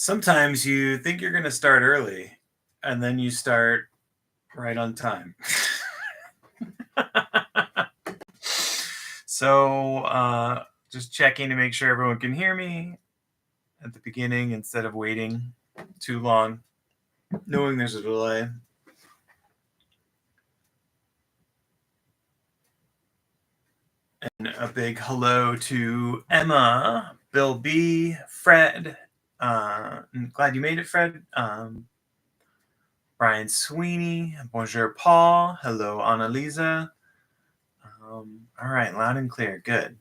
Sometimes you think you're going to start early, and then you start right on time. So, just checking to make sure everyone can hear me at the beginning instead of waiting too long, knowing there's a delay. And a big hello to Emma, Bill B, Fred. I'm glad you made it, Fred. Brian Sweeney. Bonjour, Paul. Hello, Annalisa. All right, loud and clear. Good.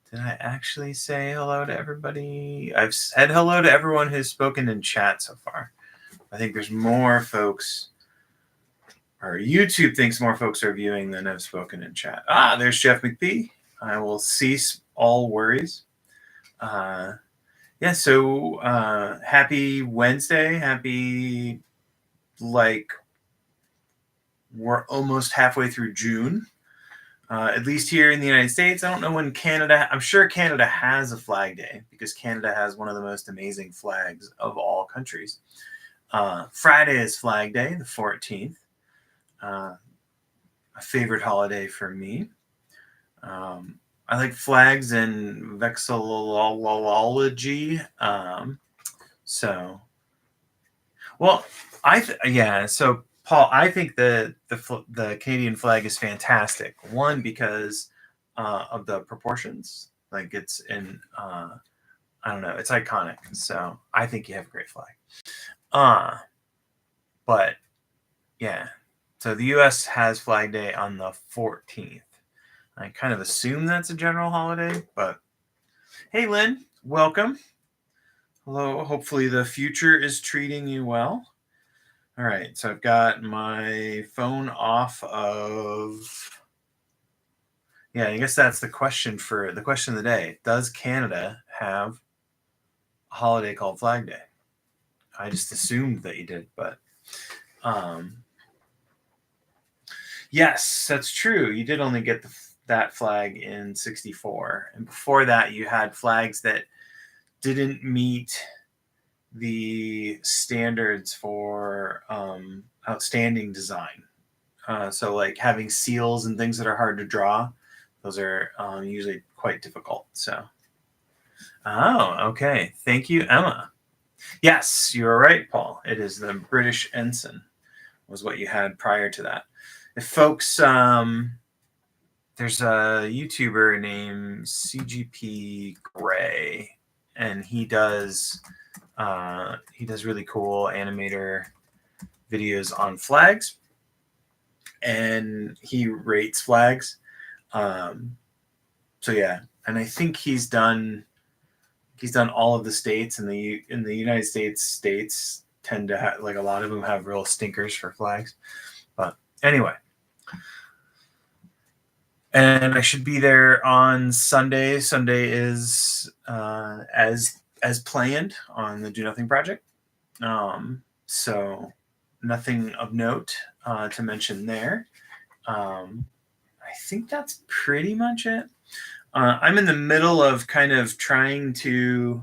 Did I actually say hello to everybody? I've said hello to everyone who's spoken in chat so far. I think there's more folks, or YouTube thinks more folks are viewing than have spoken in chat. There's Jeff McPhee. I will cease all worries. So happy Wednesday. Happy, we're almost halfway through June. At least here in the United States. I don't know when Canada, I'm sure Canada has a Flag Day because Canada has one of the most amazing flags of all countries. Friday is Flag Day, the 14th. A favorite holiday for me. I like flags and vexillology. So Paul, I think the Canadian flag is fantastic. One, because of the proportions. Like it's in, I don't know, it's iconic. So I think you have a great flag. But yeah, so the U.S. has Flag Day on the 14th. I kind of assume that's a general holiday, but hey, Lynn, welcome. Hello. Hopefully the future is treating you well. All right, so I've got my phone off of... Yeah, I guess that's the question of the day. Does Canada have a holiday called Flag Day? I just assumed that you did, but yes, that's true. You did only get that flag in 1964. And before that, you had flags that didn't meet the standards for outstanding design. So like having seals and things that are hard to draw, those are usually quite difficult. So, okay. Thank you, Emma. Yes, you're right, Paul. It is the British ensign was what you had prior to that. If folks, there's a YouTuber named CGP Gray, and he does really cool animator videos on flags, and he rates flags. So yeah, and I think he's done all of the states, and in the United States tend to have, like, a lot of them have real stinkers for flags. But anyway, and I should be there on Sunday. Sunday is as planned on the Do Nothing Project. So nothing of note to mention there. I think that's pretty much it. I'm in the middle of trying to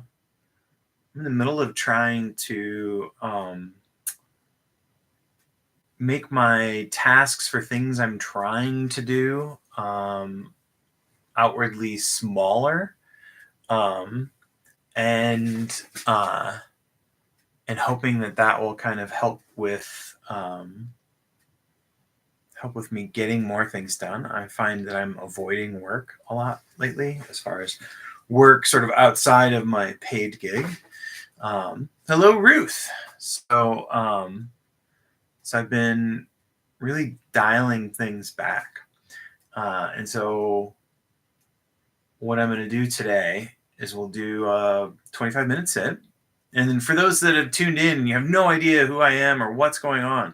make my tasks for things I'm trying to do outwardly smaller, and hoping that will kind of help with me getting more things done. I find that I'm avoiding work a lot lately, as far as work sort of outside of my paid gig. Hello, Ruth. So I've been really dialing things back. And so what I'm going to do today is we'll do a 25-minute sit. And then for those that have tuned in and you have no idea who I am or what's going on,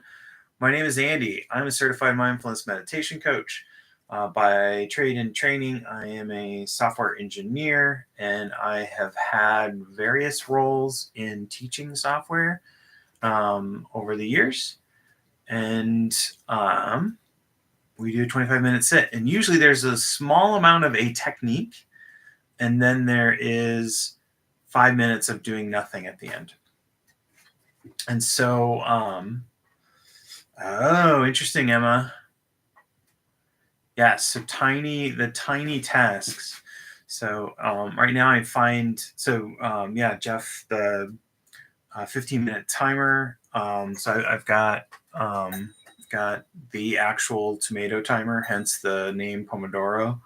my name is Andy. I'm a certified mindfulness meditation coach. By trade and training, I am a software engineer, and I have had various roles in teaching software over the years. And we do a 25-minute sit. And usually there's a small amount of a technique, and then there is 5 minutes of doing nothing at the end. And so, oh, interesting, Emma. Yes, so the tiny tasks. So right now I find, Jeff, the 15-minute timer. So I've got the actual tomato timer, hence the name Pomodoro.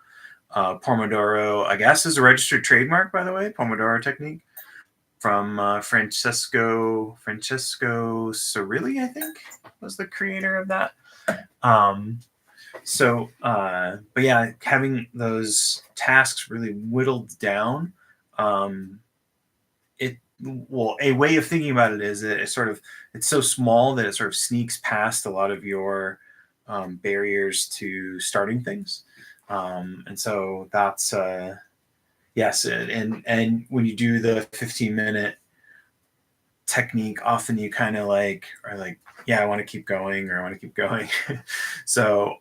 Pomodoro, I guess, is a registered trademark, by the way, Pomodoro technique from Francesco Cirilli, I think, was the creator of that. But yeah, having those tasks really whittled down, a way of thinking about it is that it's so small that it sort of sneaks past a lot of your barriers to starting things. And so that's yes, and when you do the 15-minute technique, often you kind of are like, yeah, I want to keep going, or I want to keep going. So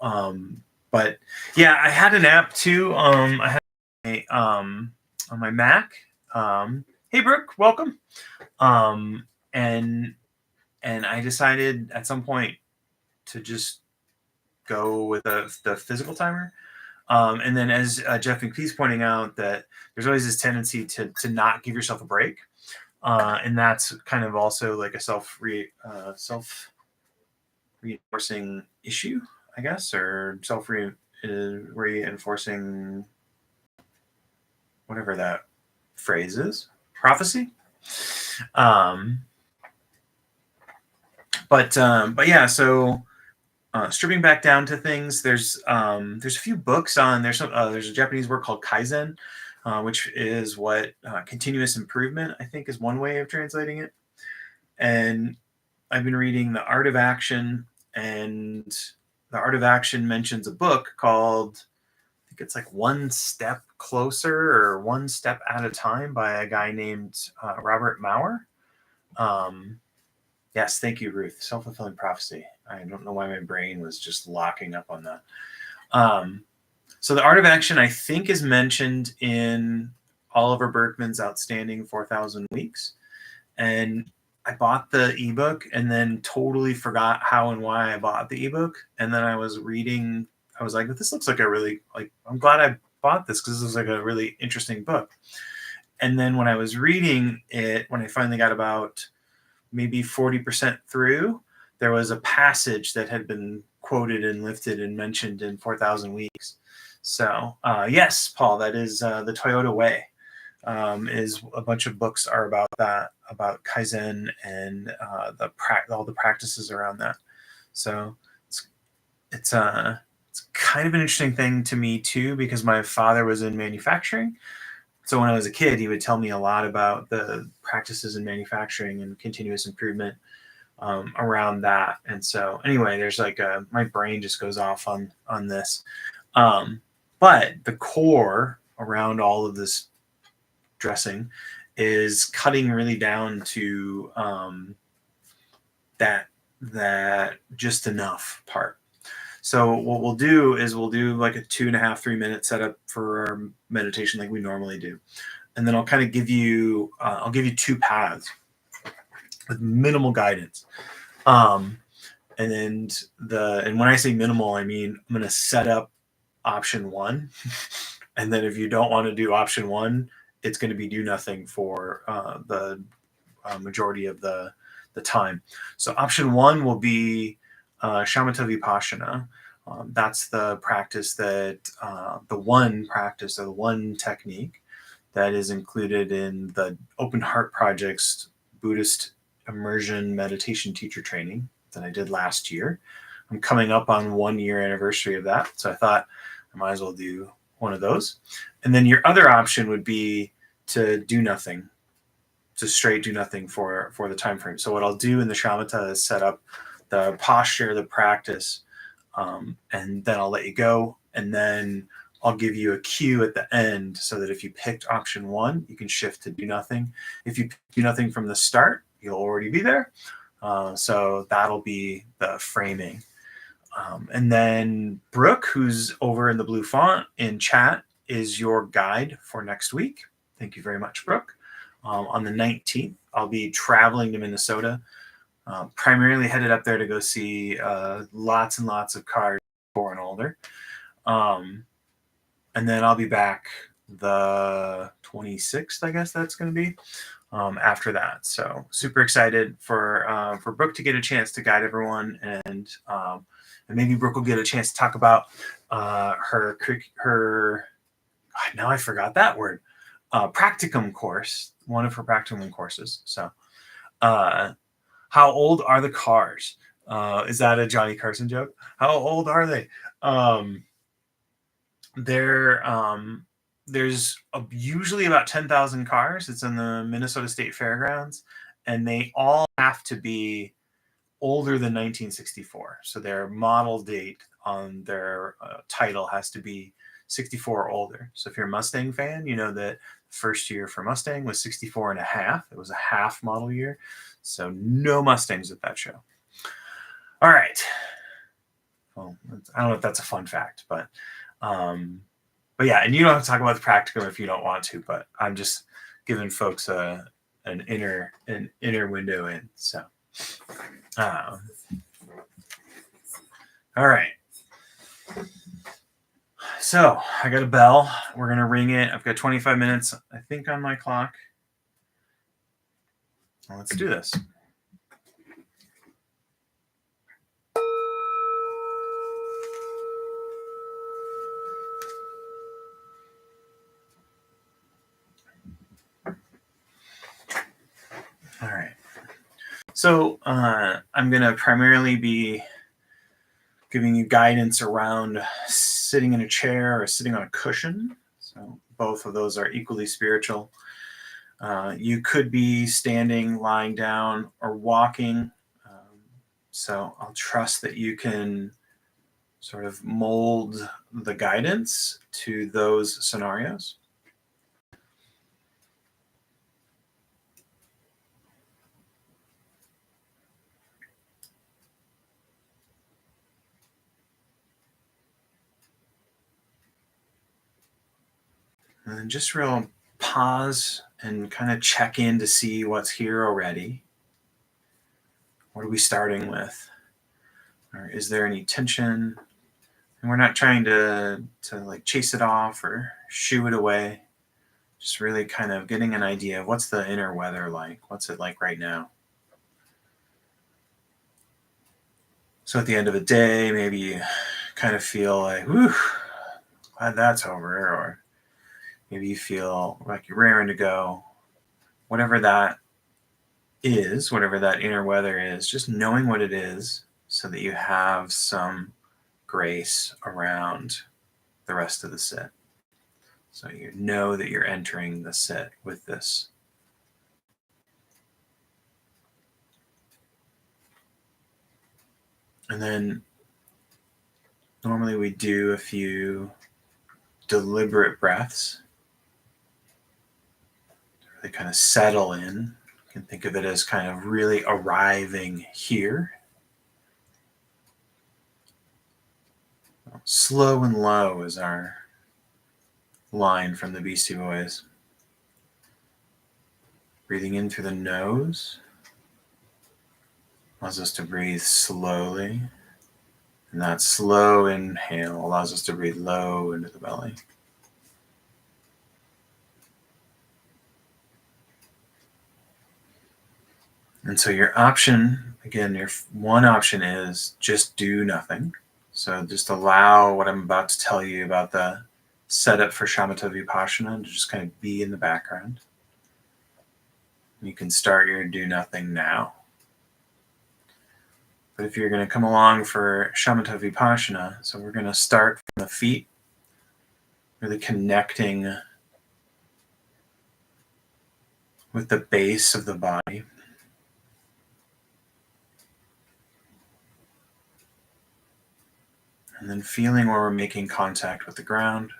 but yeah, I had an app too. I had on my Mac. Hey Brooke, welcome. And I decided at some point to just go with the physical timer. And then, as Jeff McPhee's pointing out, that there's always this tendency to not give yourself a break, and that's kind of also like a self reinforcing issue, I guess, or self reinforcing, whatever that phrase is, prophecy. But yeah, so stripping back down to things, there's a few books on there's a Japanese word called Kaizen, which is what continuous improvement, I think, is one way of translating it. And I've been reading The Art of Action, and The Art of Action mentions a book called, I think it's like One Step Closer or One Step at a Time by a guy named Robert Maurer. Yes, thank you, Ruth. Self-fulfilling prophecy. I don't know why my brain was just locking up on that. So The Art of Action, I think, is mentioned in Oliver Burkeman's outstanding 4,000 Weeks. And I bought the ebook and then totally forgot how and why I bought the ebook. And then I was reading, I was like, this looks like I'm glad I bought this, because this is like a really interesting book. And then when I was reading it, when I finally got about maybe 40% through, there was a passage that had been quoted and lifted and mentioned in 4,000 Weeks. So yes, Paul, that is the Toyota Way. Is a bunch of books are about that, about Kaizen and all the practices around that. So it's kind of an interesting thing to me too, because my father was in manufacturing. So when I was a kid, he would tell me a lot about the practices in manufacturing and continuous improvement around that. And so anyway, there's my brain just goes off on this. But the core around all of this dressing is cutting really down to that just enough part. So what we'll do is we'll do like a 2.5-3 minute setup for our meditation like we normally do. And then I'll kind of give you, I'll give you 2 paths with minimal guidance. And when I say minimal, I mean, I'm going to set up option 1. And then if you don't want to do option 1, it's going to be do nothing for the majority of the time. So option 1 will be shamatha vipassana. That's the practice that the one technique that is included in the Open Heart Project's Buddhist immersion meditation teacher training that I did last year. I'm coming up on 1-year anniversary of that, so I thought I might as well do one of those. And then your other option would be to do nothing, to straight do nothing for the time frame. So what I'll do in the shamatha is set up the posture, the practice, and then I'll let you go, and then I'll give you a cue at the end so that if you picked option 1, you can shift to do nothing. If you do nothing from the start, you'll already be there. So that'll be the framing. And then Brooke, who's over in the blue font in chat, is your guide for next week. Thank you very much, Brooke. On the 19th, I'll be traveling to Minnesota, primarily headed up there to go see lots and lots of cars 4 and older. And then I'll be back the 26th, I guess that's going to be, after that. So super excited for Brooke to get a chance to guide everyone, and maybe Brooke will get a chance to talk about her now I forgot that word, practicum course, one of her practicum courses. So how old are the cars? Is that a Johnny Carson joke? How old are they? There's usually about 10,000 cars. It's in the Minnesota State Fairgrounds, and they all have to be older than 1964. So their model date on their title has to be 64 or older. So if you're a Mustang fan, you know that first year for Mustang was 64 and a half. It was a half model year. So no Mustangs at that show. All right. Well, I don't know if that's a fun fact, but yeah, and you don't have to talk about the practicum if you don't want to, but I'm just giving folks an inner window in. So, all right. So I got a bell. We're gonna ring it. I've got 25 minutes, I think, on my clock. Well, let's do this. All right. So I'm going to primarily be giving you guidance around sitting in a chair or sitting on a cushion. So both of those are equally spiritual. You could be standing, lying down, or walking. So I'll trust that you can sort of mold the guidance to those scenarios. And then just real pause and kind of check in to see what's here already. What are we starting with? Or is there any tension? And we're not trying to like chase it off or shoo it away. Just really kind of getting an idea of what's the inner weather like? What's it like right now? So at the end of the day, maybe you kind of feel like, whew, glad that's over. Or maybe you feel like you're raring to go. Whatever that is, whatever that inner weather is, just knowing what it is so that you have some grace around the rest of the sit. So you know that you're entering the sit with this. And then normally we do a few deliberate breaths to really kind of settle in. You can think of it as kind of really arriving here. Slow and low is our line from the Beastie Boys. Breathing in through the nose allows us to breathe slowly. And that slow inhale allows us to breathe low into the belly. And so your option, again, your one option is just do nothing. So just allow what I'm about to tell you about the setup for Shamatha Vipassana to just kind of be in the background. You can start your do nothing now. But if you're going to come along for Shamatha Vipassana, so we're going to start from the feet, really connecting with the base of the body. And then feeling where we're making contact with the ground.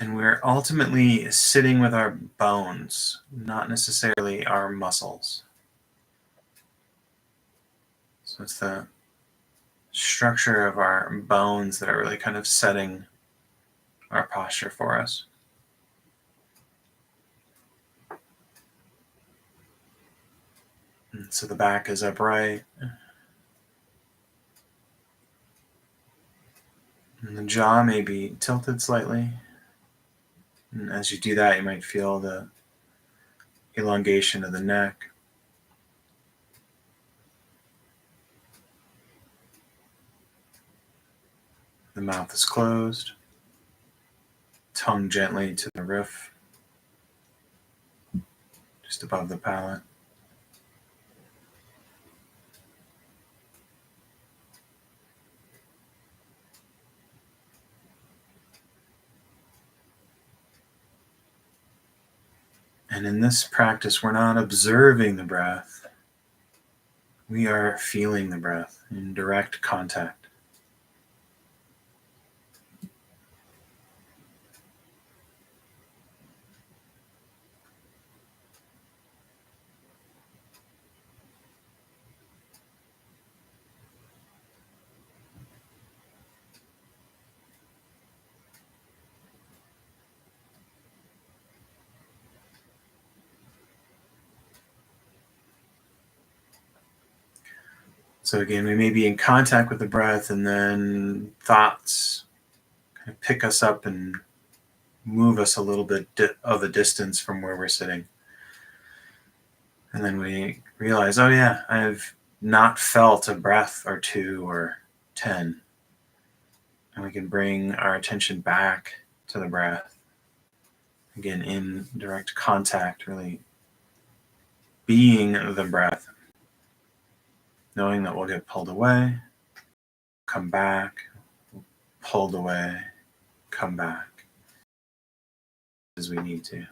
And we're ultimately sitting with our bones, not necessarily our muscles. So it's the structure of our bones that are really kind of setting our posture for us. And so the back is upright. And the jaw may be tilted slightly. And as you do that, you might feel the elongation of the neck. The mouth is closed. Tongue gently to the roof, just above the palate. And in this practice, we're not observing the breath. We are feeling the breath in direct contact. So again, we may be in contact with the breath, and then thoughts kind of pick us up and move us a little bit of a distance from where we're sitting. And then we realize, oh yeah, I've not felt a breath or 2 or 10. And we can bring our attention back to the breath. Again, in direct contact, really being the breath, knowing that we'll get pulled away, come back, pulled away, come back as we need to.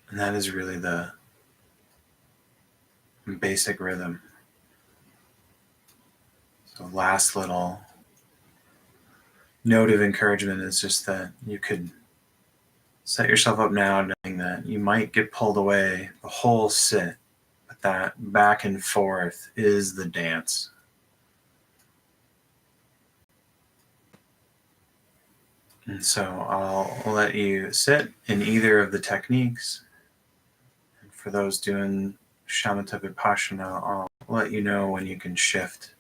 And that is really the basic rhythm. So last little note of encouragement is just that you could set yourself up now knowing that you might get pulled away the whole sit, but that back and forth is the dance. And so I'll let you sit in either of the techniques. And for those doing Shamatha Vipassana, I'll let you know when you can shift.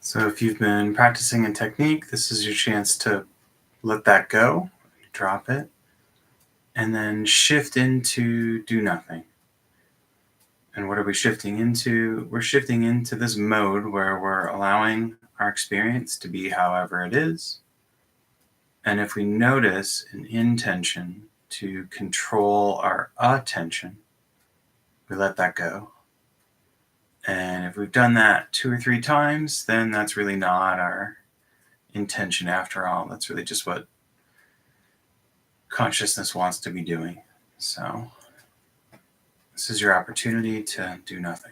So if you've been practicing a technique, this is your chance to let that go, drop it, and then shift into do nothing. And what are we shifting into? We're shifting into this mode where we're allowing our experience to be however it is. And if we notice an intention to control our attention, we let that go. And if we've done that 2 or 3 times, then that's really not our intention after all. That's really just what consciousness wants to be doing. So this is your opportunity to do nothing.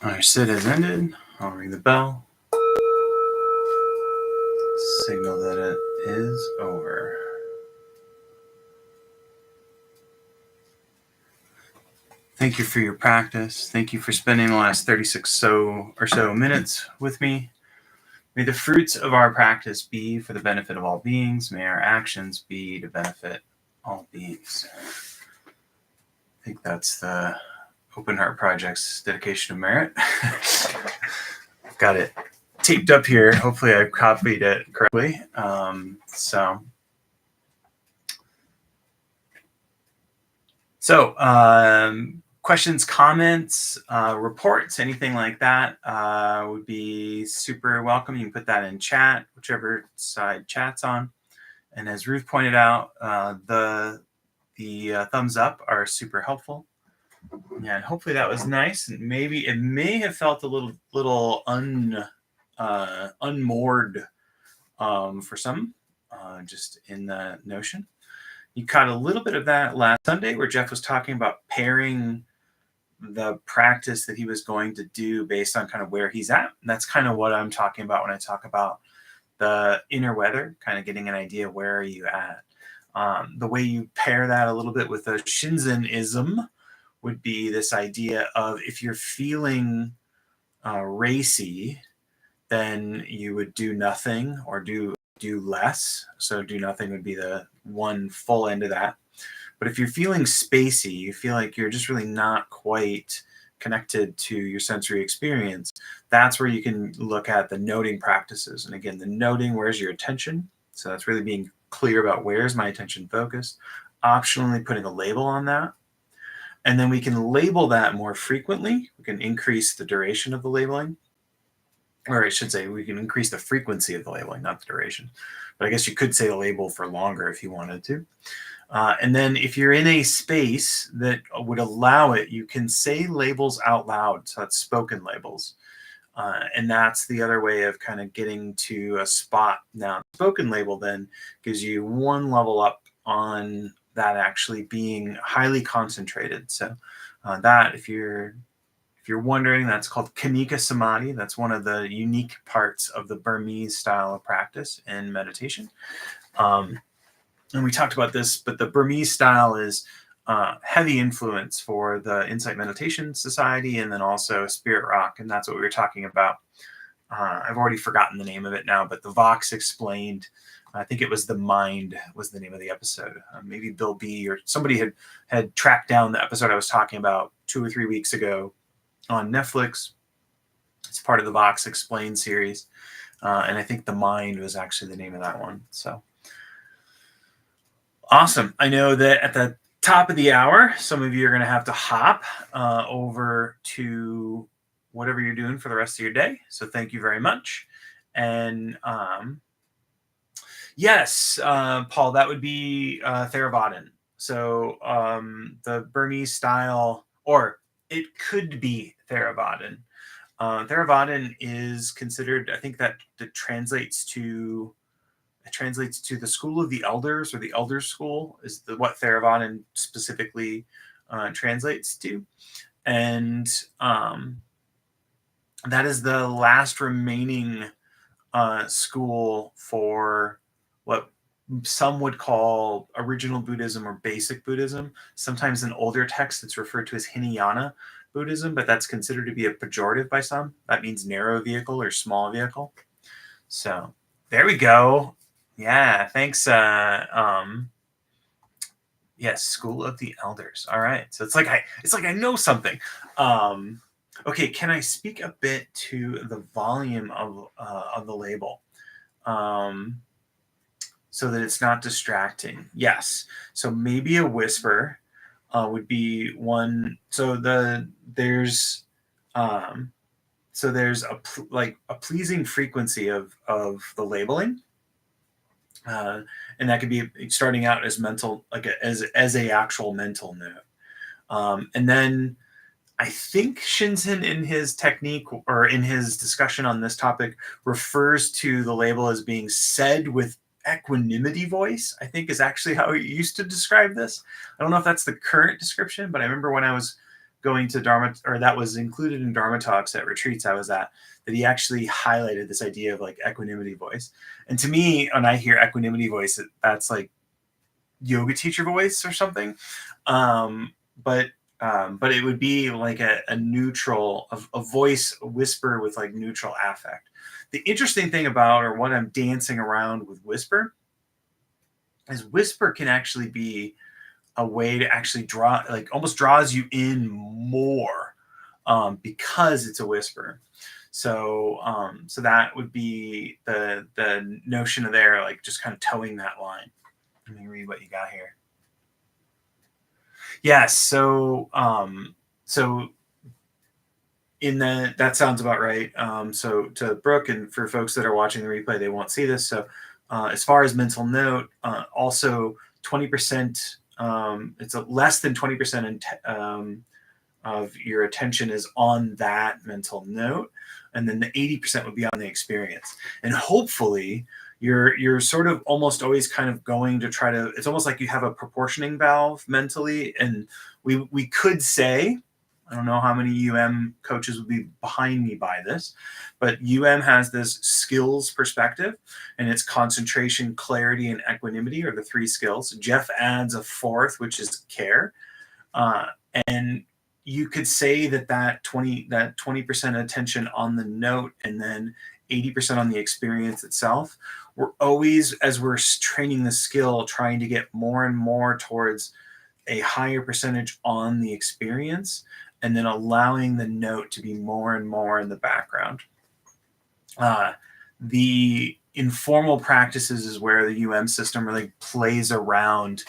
Our sit has ended. I'll ring the bell. Signal that it is over. Thank you for your practice. Thank you for spending the last 36 or so minutes with me. May the fruits of our practice be for the benefit of all beings. May our actions be to benefit all beings. I think that's the Open Heart Project's dedication of merit. I've got it taped up here. Hopefully I've copied it correctly. Questions, comments, reports, anything like that would be super welcome. You can put that in chat, whichever side chat's on. And as Ruth pointed out, the thumbs up are super helpful. Yeah, and hopefully that was nice. And maybe it may have felt a little unmoored for some, just in the notion. You caught a little bit of that last Sunday where Jeff was talking about pairing the practice that he was going to do based on kind of where he's at. And that's kind of what I'm talking about when I talk about the inner weather, kind of getting an idea of where are you at. The way you pair that a little bit with a Shinzen-ism would be this idea of if you're feeling racy, then you would do nothing or do less. So do nothing would be the one full end of that. But if you're feeling spacey, you feel like you're just really not quite connected to your sensory experience, that's where you can look at the noting practices. And again, the noting, where's your attention? So that's really being clear about where's my attention focused, optionally putting a label on that. And then we can label that more frequently. We can increase the duration of the labeling. Or I should say we can increase the frequency of the labeling, not the duration. But I guess you could say the label for longer if you wanted to. And then if you're in a space that would allow it, you can say labels out loud. So that's spoken labels. And that's the other way of kind of getting to a spot. Now, spoken label then gives you one level up on that actually being highly concentrated. So that, if you're wondering, that's called Kanika Samadhi. That's one of the unique parts of the Burmese style of practice in meditation. And we talked about this, but the Burmese style is heavy influence for the Insight Meditation Society and then also Spirit Rock. And that's what we were talking about. I've already forgotten the name of it now, but the Vox Explained, I think it was The Mind was the name of the episode. Maybe Bill B or somebody had tracked down the episode I was talking about 2 or 3 weeks ago on Netflix. It's part of the Vox Explained series. And I think The Mind was actually the name of that one. So awesome. I know that at the top of the hour, some of you are going to have to hop over to whatever you're doing for the rest of your day. So thank you very much. And yes, Paul, that would be Theravada. So the Burmese style, or it could be Theravada. Theravada is considered, I think that translates to the school of the elders, or the elder school is what Theravada specifically translates to. And that is the last remaining school for what some would call original Buddhism or basic Buddhism. Sometimes in older texts, it's referred to as Hinayana Buddhism, but that's considered to be a pejorative by some. That means narrow vehicle or small vehicle. So there we go. Yeah, thanks. Yes, School of the Elders. All right. So it's like I know something. Okay, can I speak a bit to the volume of the label? So that it's not distracting. Yes. So maybe a whisper would be one. So there's a pleasing frequency of the labeling. And that could be starting out as mental, like as a actual mental note. And then I think Shinzen in his technique or in his discussion on this topic refers to the label as being said with equanimity voice, I think is actually how he used to describe this. I don't know if that's the current description, but I remember when I was going to Dharma, or that was included in Dharma talks at retreats I was at, that he actually highlighted this idea of like equanimity voice. And to me, when I hear equanimity voice, that's like yoga teacher voice or something. Um, but but it would be like a neutral, a voice, a whisper with like neutral affect. The interesting thing about, or what I'm dancing around with whisper, is whisper can actually be a way to actually draw, like almost draws you in more, because it's a whisper. So so that would be the notion of there, like just kind of towing that line. Let me read what you got here. Yes. So in that sounds about right. So to Brooke, and for folks that are watching the replay, they won't see this. So as far as mental note, also 20%. It's a less than 20% of your attention is on that mental note, and then the 80% would be on the experience. And hopefully, you're sort of almost always kind of going to try to. It's almost like you have a proportioning valve mentally, and we could say, I don't know how many coaches would be behind me by this, but has this skills perspective, and it's concentration, clarity, and equanimity are the three skills. Jeff adds a fourth, which is care. And you could say that 20% attention on the note, and then 80% on the experience itself. We're always, as we're training the skill, trying to get more and more towards a higher percentage on the experience, and then allowing the note to be more and more in the background. The informal practices is where the system really plays around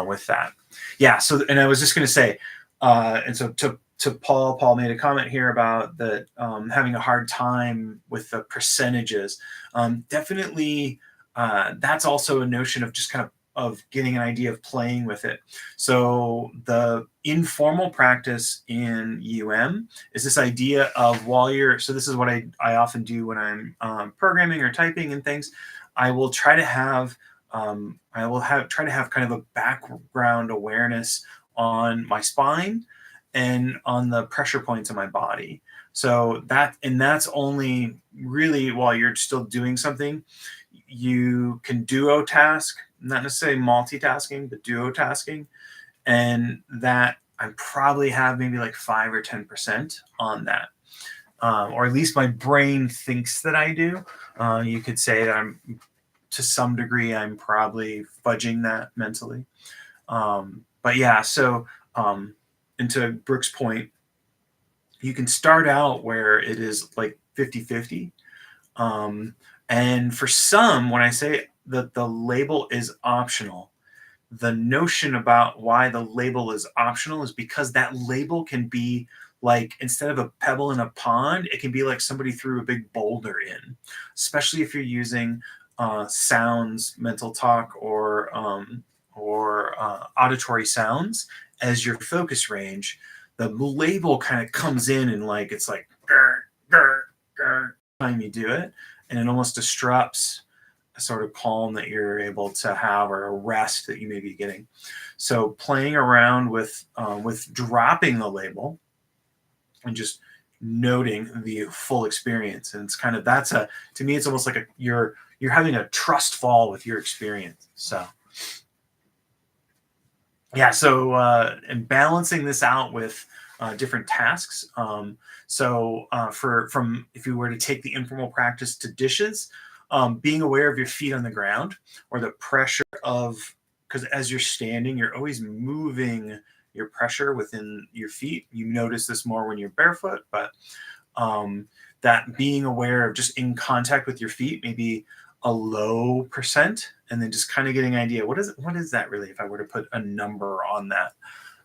with that. Yeah. So, and I was just going to say, and so to Paul made a comment here about that, having a hard time with the percentages. Definitely, that's also a notion of just kind of getting an idea of playing with it. So the informal practice in is this idea of so this is what I often do when I'm programming or typing and things. I will try to have kind of a background awareness on my spine and on the pressure points in my body. So that's only really while you're still doing something. You can duo task, not necessarily multitasking, but duo tasking. And that I probably have maybe like 5 or 10% on that. Or at least my brain thinks that I do. You could say that to some degree, I'm probably fudging that mentally. But yeah, so, and to Brooke's point, you can start out where it is like 50-50. And for some, when I say that the label is optional, the notion about why the label is optional is because that label can be like, instead of a pebble in a pond, it can be like somebody threw a big boulder in, especially if you're using sounds, mental talk, or auditory sounds as your focus range. The label kind of comes in and like, it's like, grr, grr, grr, time you do it, and it almost disrupts a sort of calm that you're able to have, or a rest that you may be getting. So playing around with dropping the label and just noting the full experience. And it's kind of, to me, it's almost like you're having a trust fall with your experience. So yeah, so and balancing this out with different tasks. If you were to take the informal practice to dishes, being aware of your feet on the ground, or the pressure because as you're standing, you're always moving your pressure within your feet. You notice this more when you're barefoot, but that being aware of just in contact with your feet, maybe a low percent, and then just kind of getting an idea, what is that really, if I were to put a number on that.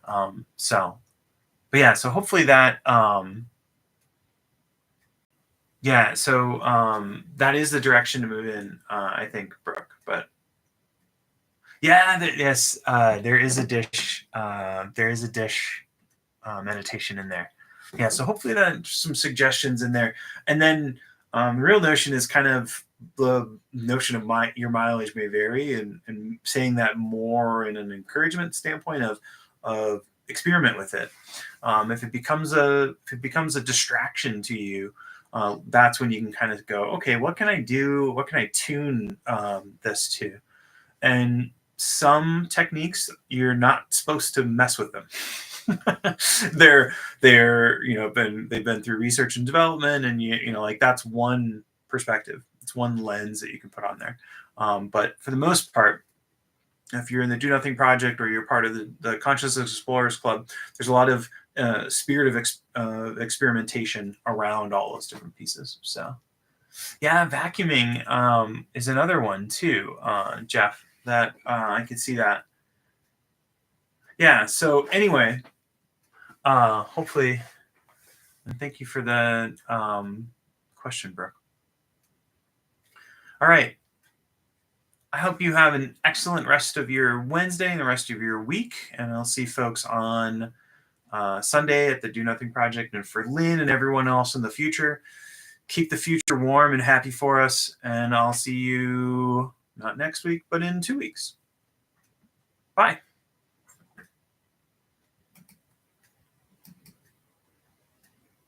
But yeah, so hopefully that that is the direction to move in, I think, Brooke. But yeah, yes, there is a dish meditation in there. Yeah, so hopefully that's some suggestions in there. And then the real notion is kind of the notion of your mileage may vary, and saying that more in an encouragement standpoint of experiment with it. If it becomes a distraction to you, that's when you can kind of go, okay, what can I do? What can I tune this to? And some techniques, you're not supposed to mess with them. they're they've been through research and development, and like that's one perspective. It's one lens that you can put on there. But for the most part, if you're in the Do Nothing Project or you're part of the Consciousness Explorers Club, there's a lot of spirit of experimentation around all those different pieces. So, yeah, vacuuming is another one too, Jeff, that I could see that. Yeah, so anyway, hopefully, and thank you for the question, Brooke. All right. I hope you have an excellent rest of your Wednesday and the rest of your week. And I'll see folks on Sunday at the Do Nothing Project. And for Lynn and everyone else in the future, keep the future warm and happy for us. And I'll see you not next week, but in 2 weeks. Bye.